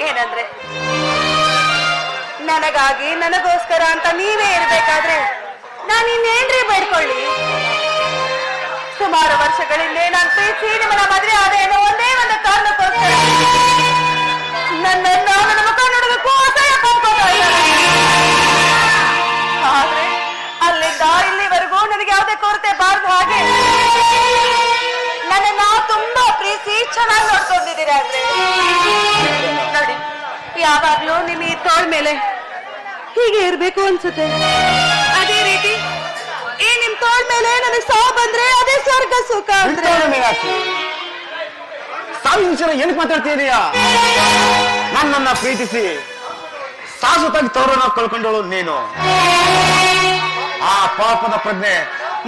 ಏನಂದ್ರೆ ನನಗಾಗಿ ನನಗೋಸ್ಕರ ಅಂತ ನೀವೇ ಇರ್ಬೇಕಾದ್ರೆ ನಾನು ಇನ್ನೇನ್ರಿ ಬೇಡ್ಕೊಳ್ಳಿ? ಸುಮಾರು ವರ್ಷಗಳಿಂದ ನಾನು ಪ್ರೀತಿ ನಿಮ್ಮನ್ನ ಮದುವೆ ಆದೇನೋ ಒಂದೇ ಒಂದು ಕಾರಣಕ್ಕೋಸ್ಕರ ನನ್ನ ಮುಖ ನೋಡೋದಕ್ಕೂ ಅಸಹ್ಯ ಕೊಂಡ್ಕೊತಾ ಇದ್ದಾರೆ. ಆದ್ರೆ ಅಲ್ಲಿಂದ ಇಲ್ಲಿವರೆಗೂ ನನಗೆ ಯಾವುದೇ ಕೊರತೆ ಬಾರದು ಹಾಗೆ ನನ್ನ ತುಂಬಾ ಪ್ರೀತಿ ಚೆನ್ನಾಗಿ ನೋಡ್ಕೊಂಡಿದ್ದೀರಾ ಅಂದ್ರೆ ನೋಡಿ, ಯಾವಾಗ್ಲೂ ನಿಮ್ ಈ ತೋಳ್ ಮೇಲೆ ಹೀಗೆ ಇರ್ಬೇಕು ಅನ್ಸುತ್ತೆ. ಅದೇ ರೀತಿ ಈ ನಿಮ್ ತೋಳ್ ಮೇಲೆ ನನಗೆ ಸಾವು ಬಂದ್ರೆ ಅದೇ ಸ್ವರ್ಗ ಸುಖ ಅಂದ್ರೆ. ಸಾವಿನ ವಿಚಾರ ಏನಕ್ಕೆ ಮಾತಾಡ್ತಿದೀಯಾ? ನನ್ನನ್ನ ಪ್ರೀತಿಸಿ ಶಾಶ್ವತವಾಗಿ ತವರನ್ನ ಕಳ್ಕೊಂಡವಳು ನೀನು. ಆ ಪಾಪದ ಪ್ರಜ್ಞೆ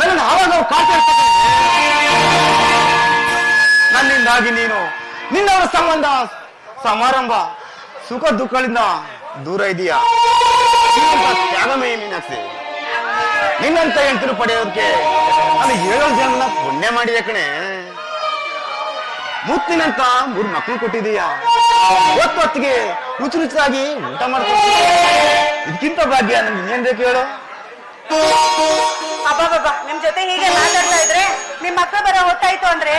ನನ್ನ ಆವಾಗ ಕಾಡ್ತಾ ಇರ್ತದೆ. ನನ್ನಿಂದಾಗಿ ನೀನು ನಿನ್ನವರ ಸಂಬಂಧ ಸಮಾರಂಭ ಸುಖ ದುಃಖಗಳಿಂದ ದೂರ ಇದೆಯಾ? ತ್ಯಾಗಮೇ ಮೀನಾಕ್ಷಿ. ನಿನ್ನಂತ ಹೆಂಡತಿರು ಪಡೆಯೋದಕ್ಕೆ ನಾನು 7 ಜನ ಪುಣ್ಯ ಮಾಡಿದೆ ಕಣೆ. ಮುತ್ತಿನಂತ 3 ಮಕ್ಕಳು ಕೊಟ್ಟಿದೀಯಾ. ಹೊತ್ತಿಗೆ ರುಚಿ ರುಚಿಯಾಗಿ ಊಟ ಮಾಡ್ತೀನಿ. ಇದಕ್ಕಿಂತ ಭಾಗ್ಯ ನಮ್ಗೆ ಇನ್ನೇನ್ ಬೇಕು ಹೇಳು? ಅಬ್ಬಬ್ಬ, ನಿಮ್ ಜೊತೆ ಹೀಗೆ ಮಾತಾಡ್ತಾ ಇದ್ರೆ ನಿಮ್ ಮಕ್ಕಳು ಬರೋ ಹೊತ್ತಾಯ್ತು ಅಂದ್ರೆ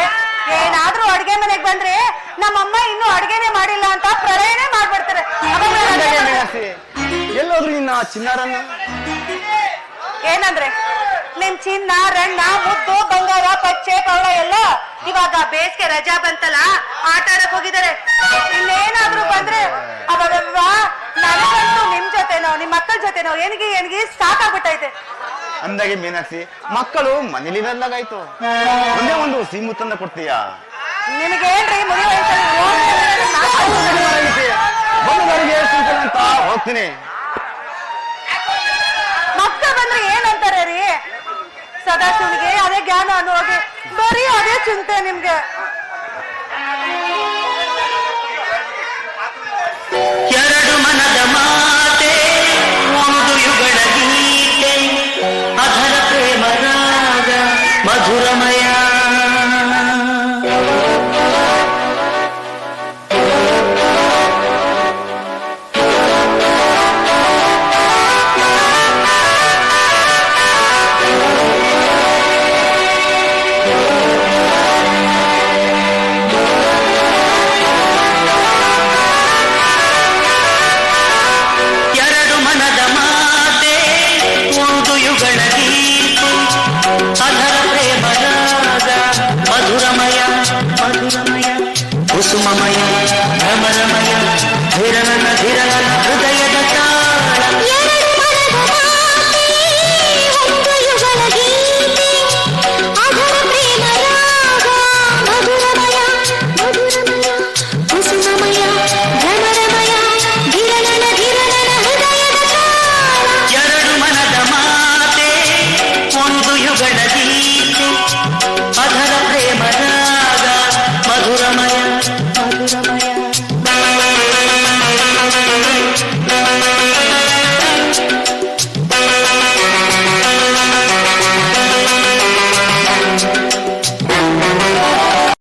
ಏನಾದ್ರೂ ಅಡ್ಗೆ ಮನೆಗ್ ಬಂದ್ರೆ ನಮ್ಮಮ್ಮ ಇನ್ನೂ ಅಡ್ಗೆನೆ ಮಾಡಿಲ್ಲ ಅಂತ ಪ್ರಳಯನೇ ಮಾಡ್ಬಿಡ್ತಾರೆ. ಎಲ್ಲೋದ್ರು ನಿನ್ನ ಚಿನ್ನಾರನ್ನ? ಏನಂದ್ರೆ ನಿಮ್ ಚಿನ್ನ ರಣ್ಣ ಮುದ್ದು ಬಂಗಾರ ಪಚ್ಚೆ ಪೌಳ ಎಲ್ಲ ಇವಾಗ ಬೇಸಿಗೆ ರಜಾ ಬಂತಲ್ಲ ಆಟ ಆಡಕ್ ಹೋಗಿದ್ದಾರೆ. ಇನ್ನೇನಾದ್ರೂ ಬಂದ್ರೆ ಅಬ್ಬಬ್ಬ, ನನಗಂತೂ ನಿಮ್ ಜೊತೆನೋ ನಿಮ್ ಮಕ್ಕಳ ಜೊತೆನೋ ಏನಿಗೆ ಸಾಕಾಗ್ಬಿಟ್ಟೈತೆ. ಅಂದಾಗೆ ಮೀನಾಕ್ಷಿ, ಮಕ್ಕಳು ಮನೇಲಿ ಬಂದಾಗಾಯ್ತು. ಒಂದೇ ಒಂದು ಸಿಮುತ್ತನ್ನ ಕೊಡ್ತೀಯ? ನಿಮಗೇನ್ರಿ ಮುಡಿ ಅಂತ ಹೋಗ್ತೀನಿ. ಮಕ್ಕಳು ಬಂದ್ರೆ ಏನಂತಾರೆ ರೀ? ಸದಾಶಿವನಿಗೆ ಅದೇ ಜ್ಞಾನ ಅನ್ನೋ ಹೋಗಿ ಬರೀ ಅದೇ ಚಿಂತೆ ನಿಮ್ಗೆ.